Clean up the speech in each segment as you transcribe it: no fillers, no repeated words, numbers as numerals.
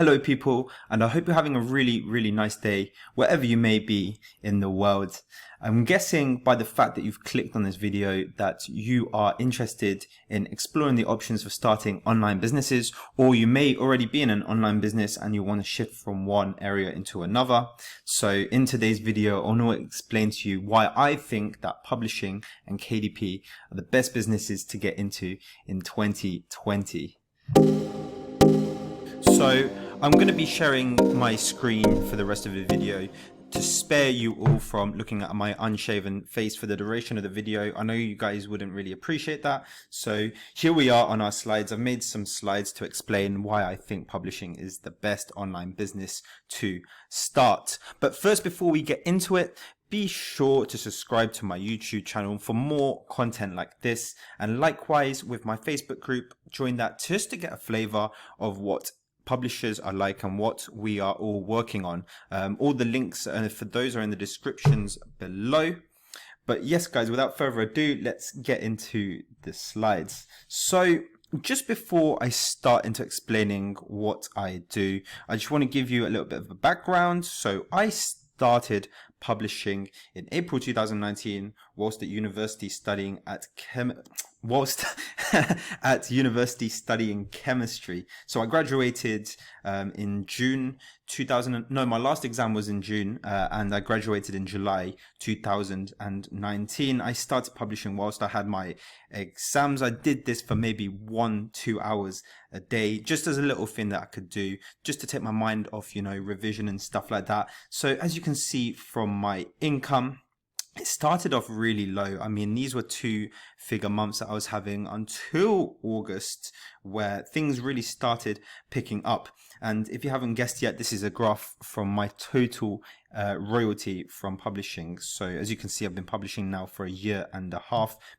Hello, people, and I hope you're having a really nice day wherever you may be in the world. I'm guessing by the fact that you've clicked on this video that you are interested in exploring the options for starting online businesses, or you may already be in an online business and you want to shift from one area into another. So in today's video, I want to explain to you why I think that publishing and KDP are the best businesses to get into in 2020. So I'm going to be sharing my screen for the rest of the video to spare you all from looking at my unshaven face for the duration of the video. I know you guys wouldn't really appreciate that. So here we are on our slides. I've made some slides to explain why I think publishing is the best online business to start. But first, before we get into it, be sure to subscribe to my YouTube channel for more content like this. And likewise with my Facebook group, join that just to get a flavor of what publishers are like and what we are all working on. All the links for those are in the descriptions below. But yes, guys, without further ado, let's get into the slides. So just before I start into explaining what I do, I just want to give you a little bit of a background. So I started publishing in April 2019 whilst at university studying chemistry. So I graduated in June 2000. No, my last exam was in June, and I graduated in July 2019. I started publishing whilst I had my exams. I did this for maybe 1-2 hours a day, just as a little thing that I could do, just to take my mind off, revision and stuff like that. So as you can see from my income, it started off really low. I mean, these were 2-figure months that I was having until August, where things really started picking up. And if you haven't guessed yet, this is a graph from my total royalty from publishing. So as you can see, I've been publishing now for 1.5 years.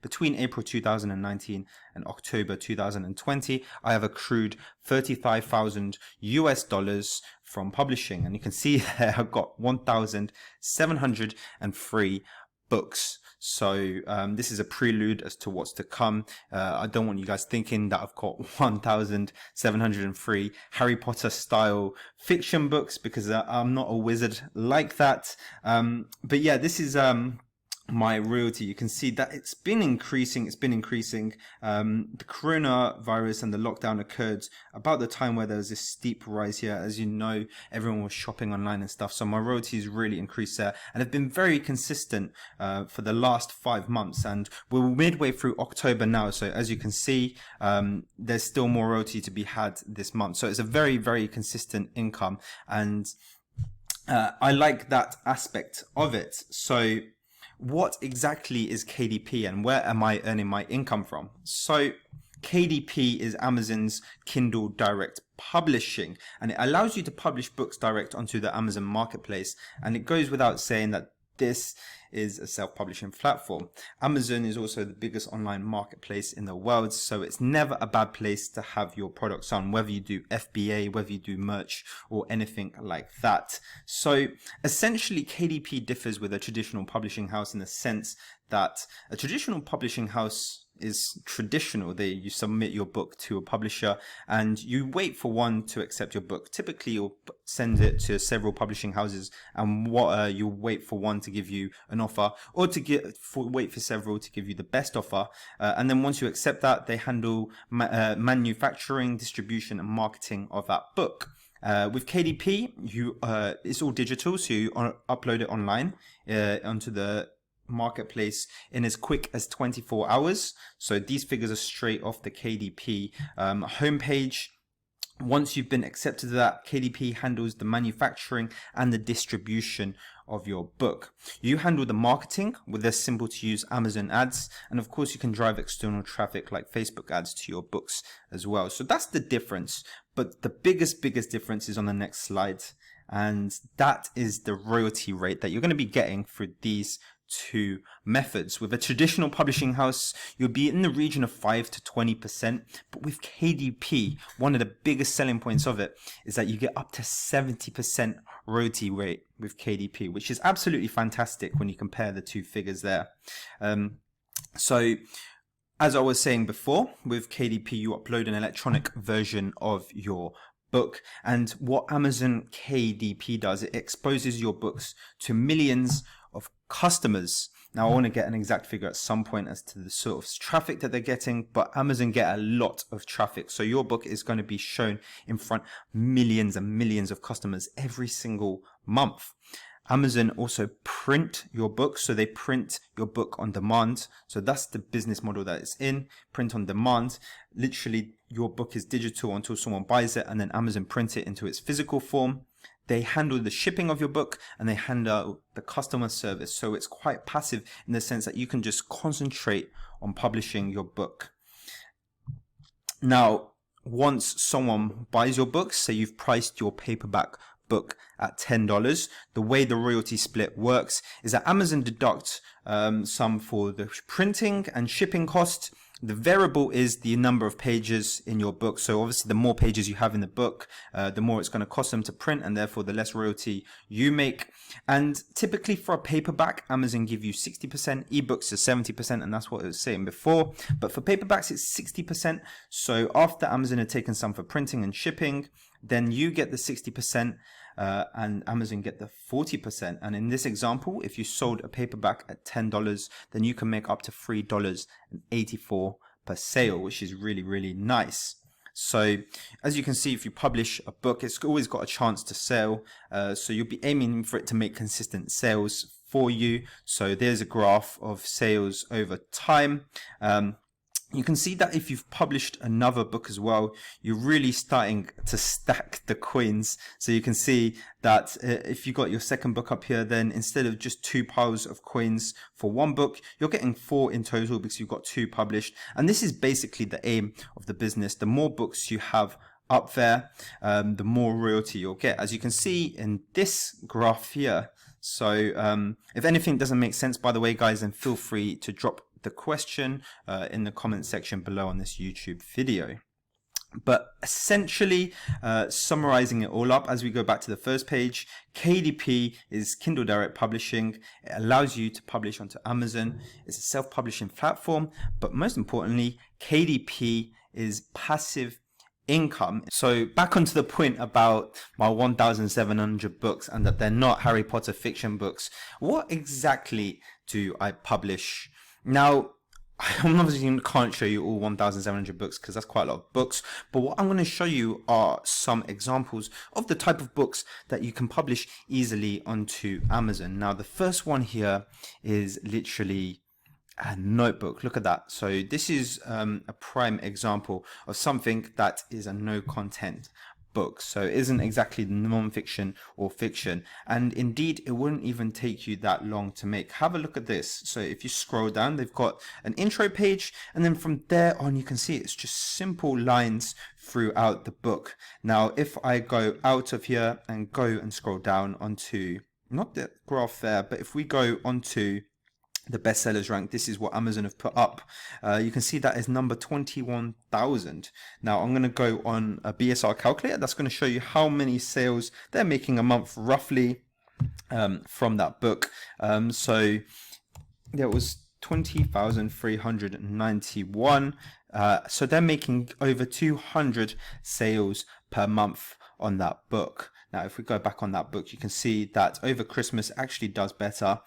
Between April 2019 and October 2020, I have accrued $35,000 from publishing. And you can see there I've got 1,703 books. So this is a prelude as to what's to come. I don't want you guys thinking that I've got 1,703 Harry Potter style fiction books, because I'm not a wizard like that. But yeah, this is my royalty. You can see that it's been increasing. The coronavirus and the lockdown occurred about the time where there was this steep rise here. As you know, everyone was shopping online and stuff, so my royalties really increased there, and have been very consistent for the last 5 months, and we're midway through October now. So as you can see, there's still more royalty to be had this month. So it's a very consistent income, and I like that aspect of it. So what exactly is KDP and where am I earning my income from? So KDP is Amazon's Kindle Direct Publishing, and it allows you to publish books direct onto the Amazon marketplace. And it goes without saying that this is a self-publishing platform. Amazon is also the biggest online marketplace in the world, so it's never a bad place to have your products on, whether you do FBA, whether you do merch or anything like that. So essentially KDP differs with a traditional publishing house in the sense that a traditional publishing house is traditional. You submit your book to a publisher and you wait for one to accept your book. Typically you'll send it to several publishing houses, and you wait for one to give you an offer, or wait for several to give you the best offer, and then once you accept that, they handle manufacturing, distribution and marketing of that book. With KDP, it's all digital, so you upload it online onto the marketplace in as quick as 24 hours. So these figures are straight off the KDP homepage. Once you've been accepted to that, KDP handles the manufacturing and the distribution of your book. You handle the marketing with their simple to use Amazon ads, and of course you can drive external traffic like Facebook ads to your books as well. So that's the difference. But the biggest difference is on the next slide, and that is the royalty rate that you're going to be getting for these two methods. With a traditional publishing house, you'll be in the region of 5 to 20%, but with KDP, one of the biggest selling points of it is that you get up to 70% royalty rate with KDP, which is absolutely fantastic when you compare the two figures there. So as I was saying before, with KDP, you upload an electronic version of your book. And what Amazon KDP does, it exposes your books to millions of customers. Now, I want to get an exact figure at some point as to the sort of traffic that they're getting, but Amazon get a lot of traffic. So your book is going to be shown in front of millions and millions of customers every single month. Amazon also print your book. So they print your book on demand. So that's the business model that it's in, print on demand. Literally, your book is digital until someone buys it, and then Amazon print it into its physical form. They handle the shipping of your book, and they handle the customer service. So it's quite passive in the sense that you can just concentrate on publishing your book. Now, once someone buys your book, say you've priced your paperback book at $10, the way the royalty split works is that Amazon deducts some for the printing and shipping costs. The variable is the number of pages in your book. So obviously the more pages you have in the book, the more it's going to cost them to print, and therefore the less royalty you make. And typically for a paperback, Amazon give you 60%, ebooks is 70%, and that's what I was saying before. But for paperbacks, it's 60%. So after Amazon had taken some for printing and shipping, then you get the 60%. And Amazon get the 40%. And in this example, if you sold a paperback at $10, then you can make up to $3.84 per sale, which is really, really nice. So as you can see, if you publish a book, it's always got a chance to sell. So you'll be aiming for it to make consistent sales for you. So there's a graph of sales over time. You can see that if you've published another book as well, you're really starting to stack the coins. So you can see that if you got your second book up here, then instead of just 2 piles of coins for one book, you're getting 4 in total because you've got 2 published. And this is basically the aim of the business. The more books you have up there, the more royalty you'll get, as you can see in this graph here. So if anything doesn't make sense, by the way, guys, then feel free to drop the question in the comment section below on this YouTube video. But essentially, summarizing it all up, as we go back to the first page, KDP is Kindle Direct Publishing. It allows you to publish onto Amazon. It's a self-publishing platform, but most importantly, KDP is passive income. So back onto the point about my 1,700 books and that they're not Harry Potter fiction books. What exactly do I publish? Now, I obviously can't show you all 1,700 books because that's quite a lot of books, but what I'm going to show you are some examples of the type of books that you can publish easily onto Amazon. Now, the first one here is literally a notebook. Look at that. So this is a prime example of something that is a no content book. So it isn't exactly non-fiction or fiction, and indeed it wouldn't even take you that long to make. Have a look at this. So if you scroll down, they've got an intro page, and then from there on you can see it's just simple lines throughout the book. Now if I go out of here and go and scroll down onto, not the graph there, but if we go onto the bestsellers rank, this is what Amazon have put up. You can see that is number 21,000. Now I'm going to go on a BSR calculator. That's going to show you how many sales they're making a month roughly from that book. So there was 20,391. So they're making over 200 sales per month on that book. Now if we go back on that book, you can see that over Christmas it actually does better.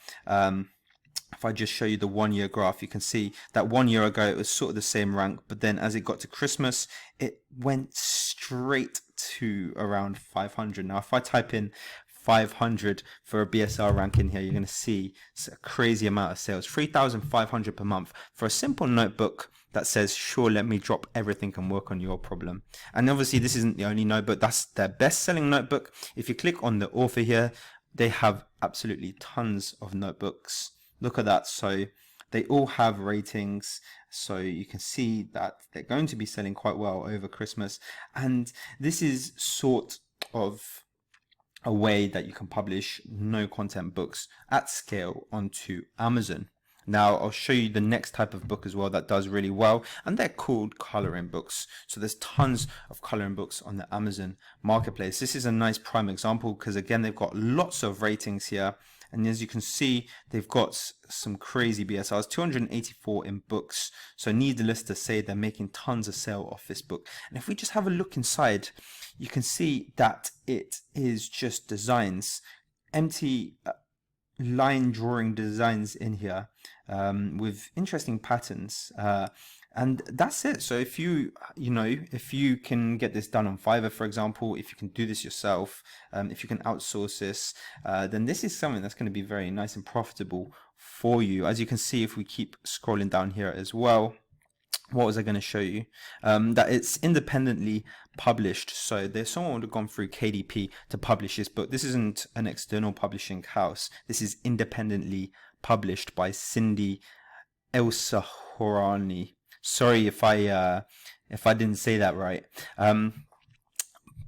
If I just show you the 1 year graph, you can see that 1 year ago it was sort of the same rank, but then as it got to Christmas, it went straight to around 500. Now, if I type in 500 for a BSR rank in here, you're going to see it's a crazy amount of sales, 3,500 per month for a simple notebook that says, sure, let me drop everything and work on your problem. And obviously this isn't the only notebook, that's their best-selling notebook. If you click on the author here, they have absolutely tons of notebooks. Look at that. So they all have ratings. So you can see that they're going to be selling quite well over Christmas. And this is sort of a way that you can publish no content books at scale onto Amazon. Now I'll show you the next type of book as well that does really well, and they're called coloring books. So there's tons of coloring books on the Amazon marketplace. This is a nice prime example because again they've got lots of ratings here. And as you can see, they've got some crazy BSRs, 284 in books. So needless to say, they're making tons of sale off this book. And if we just have a look inside, you can see that it is just designs, empty line drawing designs in here, with interesting patterns. And that's it. So if if you can get this done on Fiverr, for example, if you can do this yourself, if you can outsource this, then this is something that's going to be very nice and profitable for you. As you can see, if we keep scrolling down here as well, what was I going to show you? That it's independently published. So there's someone would have gone through KDP to publish this book. This isn't an external publishing house. This is independently published by Cindy El-Sahorani. Sorry if I didn't say that right.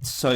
So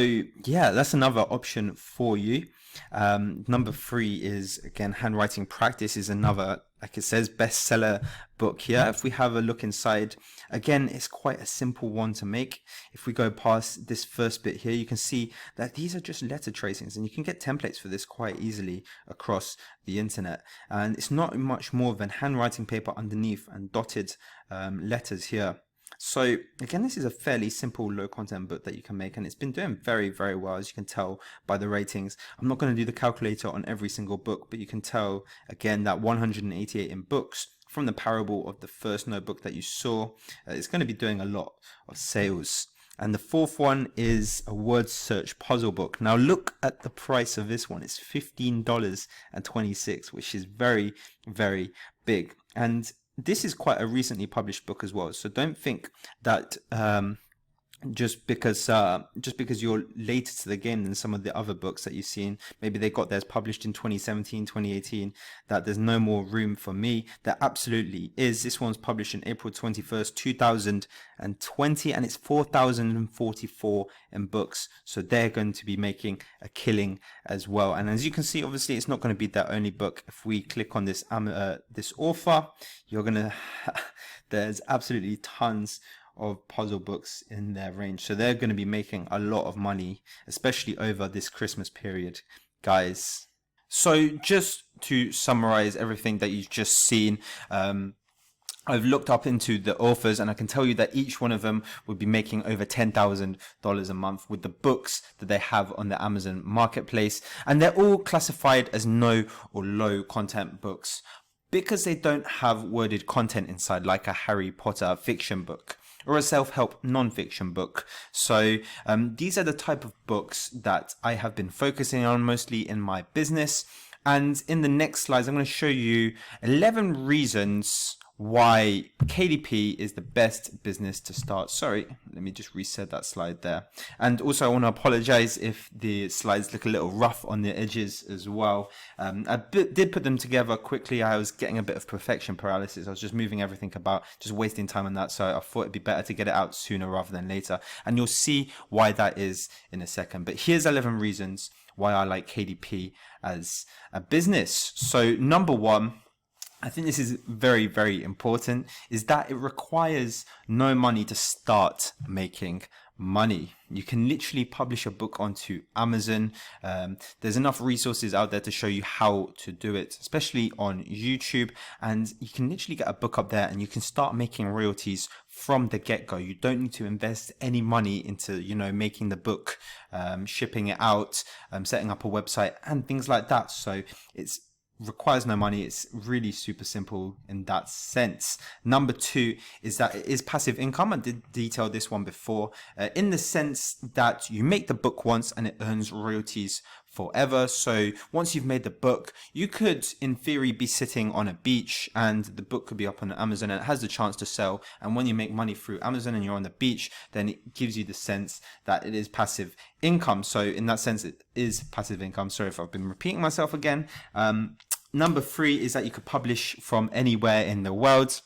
yeah, that's another option for you. Number 3 is, again, handwriting practice is another, like it says, bestseller book here. If we have a look inside, again, it's quite a simple one to make. If we go past this first bit here, you can see that these are just letter tracings, and you can get templates for this quite easily across the internet. And it's not much more than handwriting paper underneath and dotted letters here. So again, this is a fairly simple low content book that you can make, and it's been doing very, very well, as you can tell by the ratings. I'm not going to do the calculator on every single book, but you can tell again that 188 in books from the parable of the first notebook that you saw. It's going to be doing a lot of sales. And the 4th one is a word search puzzle book. Now look at the price of this one. It's $15.26, which is very, very big. And this is quite a recently published book as well. So don't think that just because you're later to the game than some of the other books that you've seen, maybe they got theirs published in 2017, 2018, that there's no more room for me. There absolutely is. This one's published in April 21st, 2020, and it's 4,044 in books. So they're going to be making a killing as well. And as you can see, obviously, it's not going to be their only book. If we click on this author, you're going to, there's absolutely tons of puzzle books in their range. So they're going to be making a lot of money, especially over this Christmas period, guys. So just to summarize everything that you've just seen, I've looked up into the authors, and I can tell you that each one of them would be making over $10,000 a month with the books that they have on the Amazon marketplace. And they're all classified as no or low content books because they don't have worded content inside, like a Harry Potter fiction book or a self-help non-fiction book. So these are the type of books that I have been focusing on mostly in my business. And in the next slides, I'm going to show you 11 reasons why KDP is the best business to start. Sorry, let me just reset that slide there. And also I want to apologize if the slides look a little rough on the edges as well. I did put them together quickly. I was getting a bit of perfection paralysis. I was just moving everything about, just wasting time on that. So I thought it'd be better to get it out sooner rather than later. And you'll see why that is in a second. But here's 11 reasons why I like KDP as a business. So number 1, I think this is very, very important, is that it requires no money to start making money. You can literally publish a book onto Amazon. There's enough resources out there to show you how to do it, especially on YouTube. And you can literally get a book up there and you can start making royalties from the get-go. You don't need to invest any money into, making the book, shipping it out, setting up a website and things like that. So it's requires no money. It's really super simple in that sense. Number 2 is that it is passive income. I did detail this one before, in the sense that you make the book once and it earns royalties forever. So once you've made the book, you could in theory be sitting on a beach and the book could be up on Amazon and it has the chance to sell. And when you make money through Amazon and you're on the beach, then it gives you the sense that it is passive income. So in that sense, it is passive income. Sorry if I've been repeating myself again. Number 3 is that you could publish from anywhere in the world.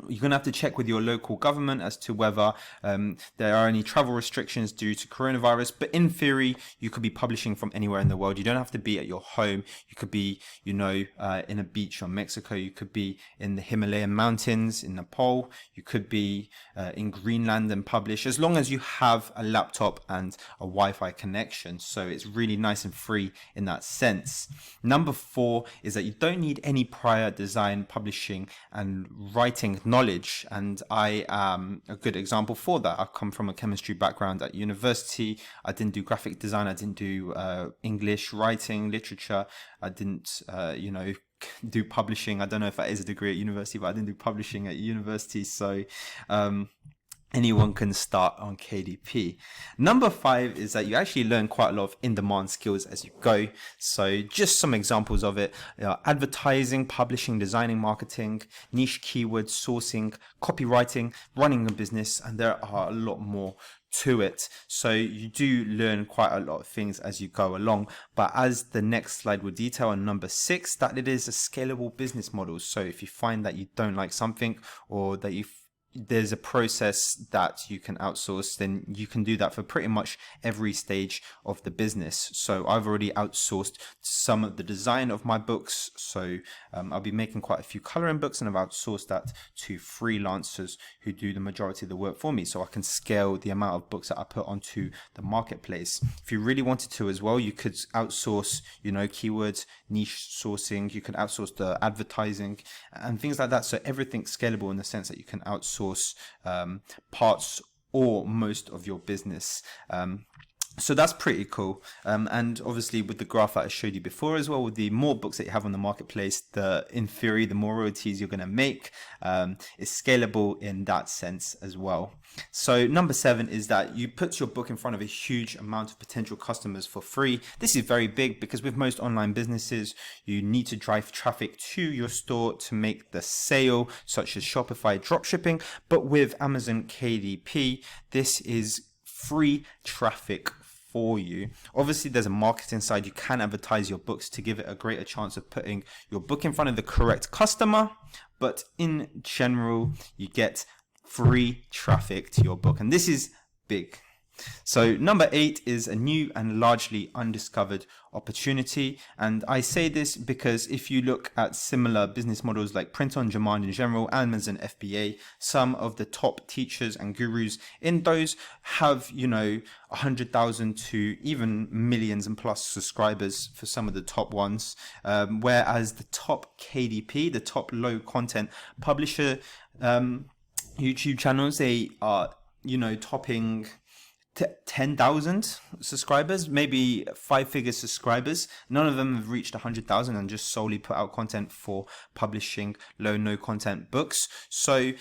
You're going to have to check with your local government as to whether there are any travel restrictions due to coronavirus. But in theory, you could be publishing from anywhere in the world. You don't have to be at your home. You could be, in a beach on Mexico. You could be in the Himalayan mountains in Nepal. You could be in Greenland and publish, as long as you have a laptop and a Wi-Fi connection. So it's really nice and free in that sense. Number 4 is that you don't need any prior design, publishing and writing knowledge, and I am a good example for that. I come from a chemistry background at university. I didn't do graphic design. I didn't do English writing, literature. I didn't do publishing. I don't know if that is a degree at university, but I didn't do publishing at university. So anyone can start on KDP. Number 5 is that you actually learn quite a lot of in-demand skills as you go. So just some examples of it: advertising, publishing, designing, marketing, niche keywords, sourcing, copywriting, running a business, and there are a lot more to it. So you do learn quite a lot of things as you go along. But as the next slide will detail on number 6, that it is a scalable business model. So if you find that you don't like something, or that there's a process that you can outsource, then you can do that for pretty much every stage of the business. So I've already outsourced some of the design of my books. So I'll be making quite a few coloring books, and I've outsourced that to freelancers who do the majority of the work for me, so I can scale the amount of books that I put onto the marketplace. If you really wanted to as well, you could outsource, keywords, niche sourcing. You can outsource the advertising and things like that. So everything's scalable in the sense that you can outsource parts or most of your business. So that's pretty cool. And obviously with the graph that I showed you before as well, with the more books that you have on the marketplace, in theory, the more royalties you're going to make. It's scalable in that sense as well. So number 7 is that you put your book in front of a huge amount of potential customers for free. This is very big because with most online businesses, you need to drive traffic to your store to make the sale, such as Shopify dropshipping. But with Amazon KDP, this is free traffic for you. Obviously, there's a marketing side. You can advertise your books to give it a greater chance of putting your book in front of the correct customer. But in general, you get free traffic to your book. And this is big. So number 8 is a new and largely undiscovered opportunity. And I say this because if you look at similar business models like print on demand in general, Amazon FBA, some of the top teachers and gurus in those have, 100,000 to even millions and plus subscribers for some of the top ones. Whereas the top KDP, the top low content publisher YouTube channels, they are, topping 10,000 subscribers, maybe 5-figure subscribers. None of them have reached 100,000 and just solely put out content for publishing no content books. So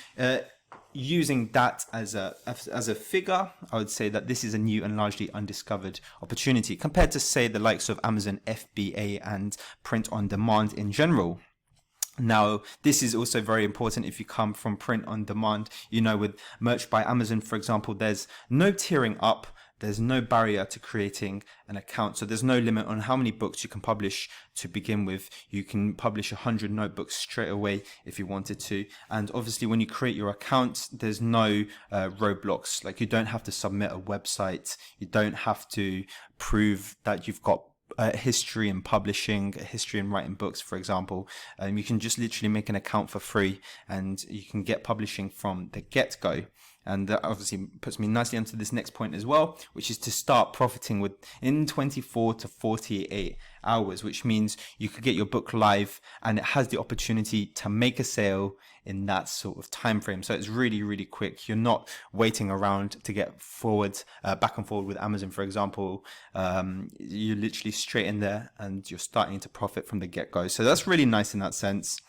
using that as a figure, I would say that this is a new and largely undiscovered opportunity compared to, say, the likes of Amazon FBA and print on demand in general. Now, this is also very important if you come from print on demand. With Merch by Amazon, for example, there's no tiering up. There's no barrier to creating an account. So there's no limit on how many books you can publish to begin with. You can publish 100 notebooks straight away if you wanted to. And obviously, when you create your account, there's no roadblocks. Like, you don't have to submit a website. You don't have to prove that you've got history in publishing, history in writing books, for example. You can just literally make an account for free and you can get publishing from the get-go. And that obviously puts me nicely onto this next point as well, which is to start profiting within 24 to 48 hours, which means you could get your book live and it has the opportunity to make a sale in that sort of time frame. So it's really, really quick. You're not waiting around to get back and forward with Amazon, for example. You're literally straight in there and you're starting to profit from the get-go. So that's really nice in that sense.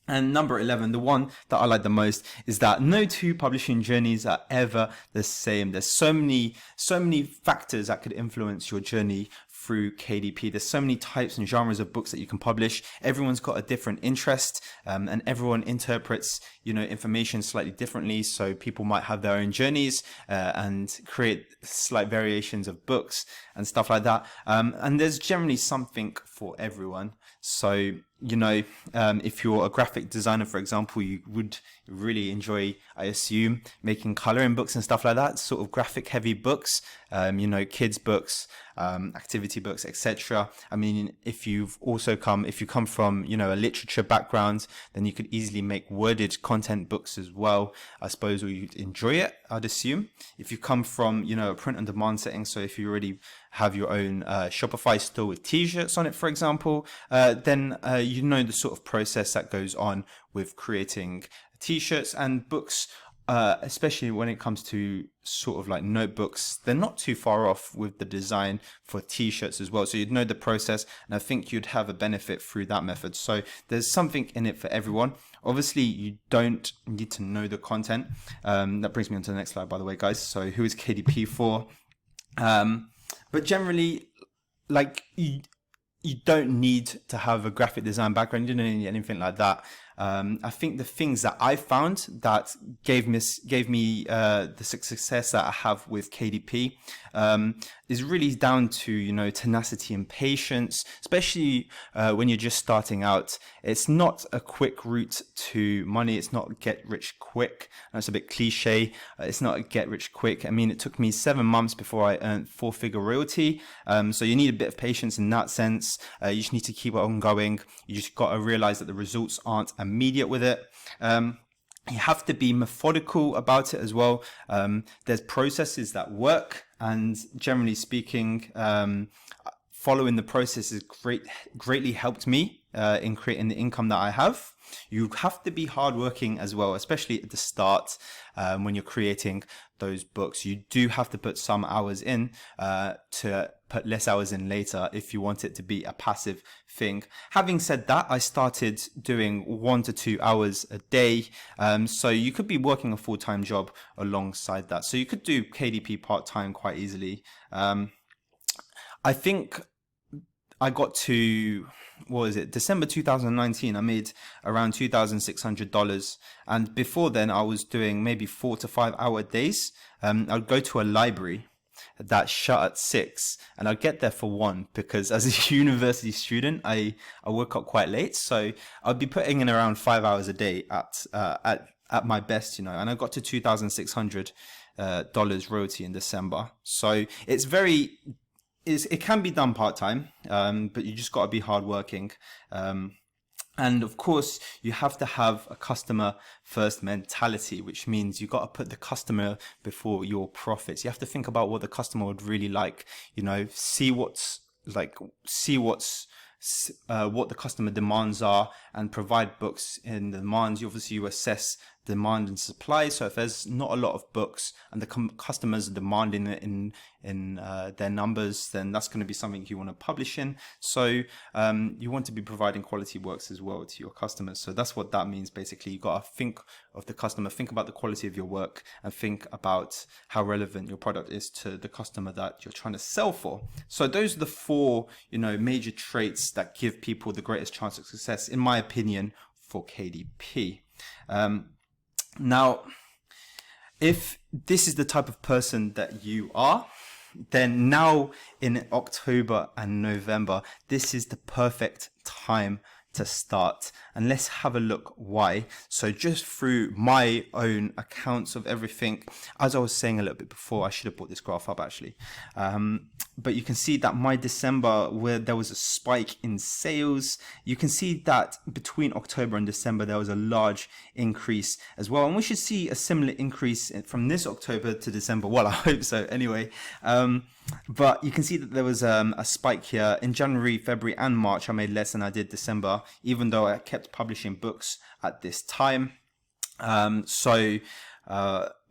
And number 11, the one that I like the most, is that no two publishing journeys are ever the same. There's so many factors that could influence your journey through KDP. There's so many types and genres of books that you can publish. Everyone's got a different interest, and everyone interprets, information slightly differently. So people might have their own journeys and create slight variations of books and stuff like that. And there's generally something for everyone. So you know, if you're a graphic designer, for example, you would really enjoy, I assume, making coloring books and stuff like that, sort of graphic heavy books, you know, kids books, activity books, etc. I mean, if you come from, you know, a literature background, then you could easily make worded content books as well, I suppose, or you'd enjoy it, I'd assume. If you come from, you know, a print on demand setting, so if you already have your own Shopify store with t-shirts on it, for example, then you know the sort of process that goes on with creating t-shirts and books, especially when it comes to sort of like notebooks. They're not too far off with the design for t-shirts as well. So you'd know the process, and I think you'd have a benefit through that method. So there's something in it for everyone. Obviously, you don't need to know the content. That brings me on to the next slide, by the way, guys. So who is KDP for? But generally, like, you don't need to have a graphic design background. You don't need anything like that. I think the things that I found that gave me the success that I have with KDP is really down to, you know, tenacity and patience, especially when you're just starting out. It's not a quick route to money. It's not get rich quick. That's a bit cliche. It's not a get rich quick. I mean, it took me 7 months before I earned 4-figure royalty. So you need a bit of patience in that sense. You just need to keep on going. You just got to realize that the results aren't immediate with it. You have to be methodical about it as well. There's processes that work, and generally speaking, following the process has greatly helped me in creating the income that I have. You have to be hardworking as well, especially at the start when you're creating those books. You do have to put some hours in to put less hours in later if you want it to be a passive thing. Having said that, I started doing 1 to 2 hours a day. So you could be working a full-time job alongside that. So you could do KDP part-time quite easily. I think I got to, what was it, December 2019, I made around $2,600. And before then, I was doing maybe 4 to 5 hour days. I'd go to a library that shut at 6, and I'd get there for 1, because as a university student, I woke up quite late. So I'd be putting in around 5 hours a day at my best, you know, and I got to $2,600 royalty in December. So it can be done part-time, but you just got to be hardworking. And of course, you have to have a customer first mentality, which means you got to put the customer before your profits. You have to think about what the customer would really like, you know, see what the customer demands are, and provide books in the demands. Obviously, you assess demand and supply. So if there's not a lot of books and the customers are demanding it in their numbers, then that's going to be something you want to publish in. So you want to be providing quality works as well to your customers. So that's what that means. Basically, you got to think of the customer, think about the quality of your work, and think about how relevant your product is to the customer that you're trying to sell for. So those are the 4, you know, major traits that give people the greatest chance of success, in my opinion, for KDP. Now, if this is the type of person that you are, then now in October and November, this is the perfect time to start. And let's have a look why. So just through my own accounts of everything, as I was saying a little bit before, I should have brought this graph up actually. But you can see that my December, where there was a spike in sales, you can see that between October and December, there was a large increase as well. And we should see a similar increase from this October to December. Well, I hope so anyway. But you can see that there was a spike here in January, February and March. I made less than I did December, even though I kept publishing books at this time.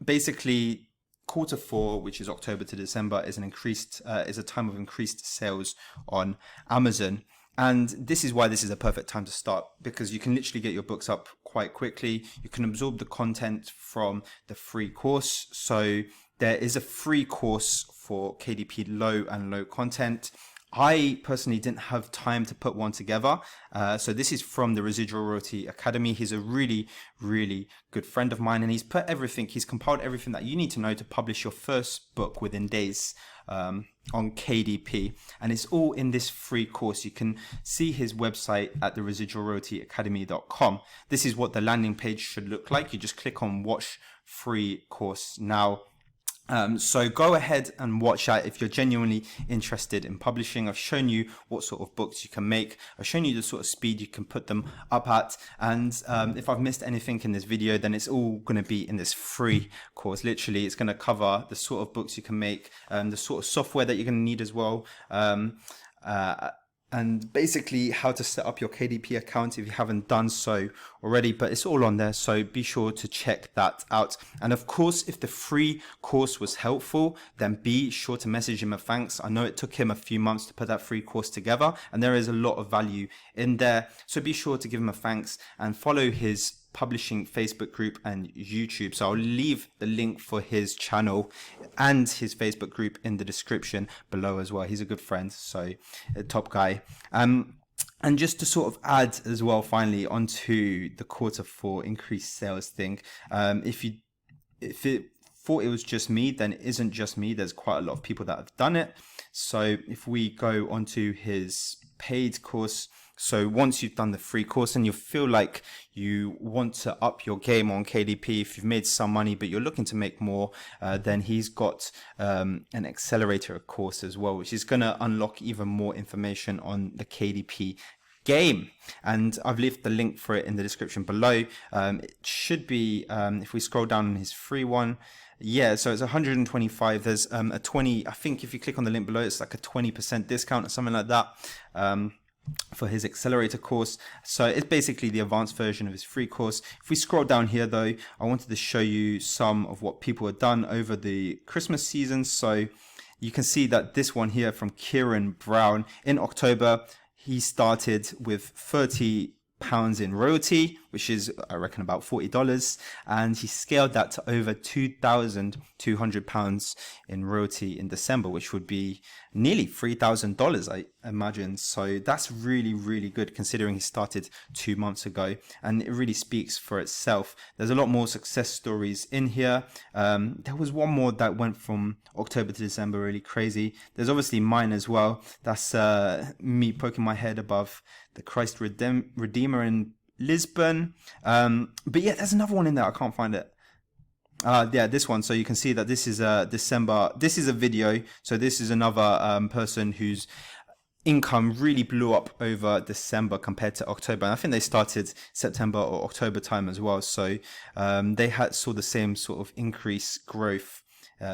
Basically, Q4, which is October to December, is a time of increased sales on Amazon. And this is why this is a perfect time to start, because you can literally get your books up quite quickly. You can absorb the content from the free course. So there is a free course for KDP low and low content. I personally didn't have time to put one together. So this is from the Residual Royalty Academy. He's a really, really good friend of mine, and he's compiled everything that you need to know to publish your first book within days on KDP. And it's all in this free course. You can see his website at the residualroyaltyacademy.com. This is what the landing page should look like. You just click on watch free course now. So go ahead and watch that if you're genuinely interested in publishing. I've shown you what sort of books you can make. I've shown you the sort of speed you can put them up at. And if I've missed anything in this video, then it's all going to be in this free course. Literally, it's going to cover the sort of books you can make, the sort of software that you're going to need as well. And basically how to set up your KDP account if you haven't done so already, but it's all on there, so be sure to check that out. And of course, if the free course was helpful, then be sure to message him a thanks. I know it took him a few months to put that free course together, and there is a lot of value in there, so be sure to give him a thanks and follow his publishing Facebook group and YouTube. So I'll leave the link for his channel and his Facebook group in the description below as well. He's a good friend, so a top guy. And just to sort of add as well, finally, onto the Q4 increased sales thing. If it thought it was just me, then it isn't just me. There's quite a lot of people that have done it. So if we go onto his paid course, so once you've done the free course and you feel like you want to up your game on KDP, if you've made some money but you're looking to make more, then he's got an accelerator course as well, which is going to unlock even more information on the KDP game. And I've left the link for it in the description below. It should be, if we scroll down on his free one, yeah, so it's 125. There's a 20, I think if you click on the link below, it's like a 20% discount or something like that. For his accelerator course. So it's basically the advanced version of his free course. If we scroll down here though, I wanted to show you some of what people have done over the Christmas season. So you can see that this one here from Kieran Brown in October, he started with £30 in royalty, which is I reckon about $40, and he scaled that to over £2,200 in royalty in December, which would be nearly $3,000, I imagine. So that's really, really good considering he started 2 months ago, and it really speaks for itself. There's a lot more success stories in here. There was one more that went from October to December, really crazy. There's obviously mine as well. That's me poking my head above the Christ Redeemer in Lisbon. But yeah, there's another one in there. I can't find it. Yeah, this one. So you can see that this is December. This is a video. So this is another person whose income really blew up over December compared to October. And I think they started September or October time as well. So they saw the same sort of increase growth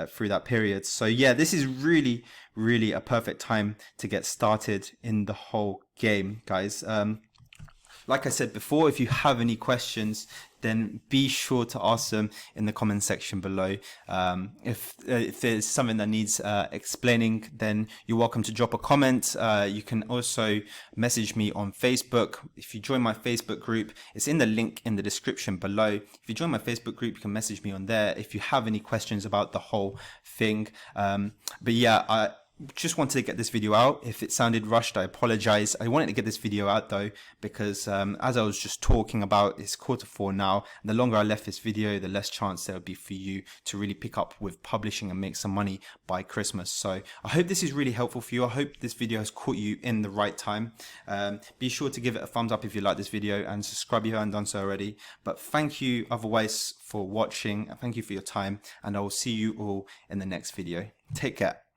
through that period. So yeah, this is really, really a perfect time to get started in the whole game, guys. Like I said before, if you have any questions, then be sure to ask them in the comment section below. If there's something that needs explaining, then you're welcome to drop a comment. You can also message me on Facebook. If you join my Facebook group, it's in the link in the description below. If you join my Facebook group, you can message me on there if you have any questions about the whole thing. But yeah, I just wanted to get this video out. If it sounded rushed, I apologize. I wanted to get this video out though, because as I was just talking about, it's Q4 now, and the longer I left this video, the less chance there would be for you to really pick up with publishing and make some money by Christmas. So I hope this is really helpful for you. I hope this video has caught you in the right time. Be sure to give it a thumbs up if you like this video, and subscribe if you haven't done so already. But thank you otherwise for watching. Thank you for your time, and I will see you all in the next video. Take care.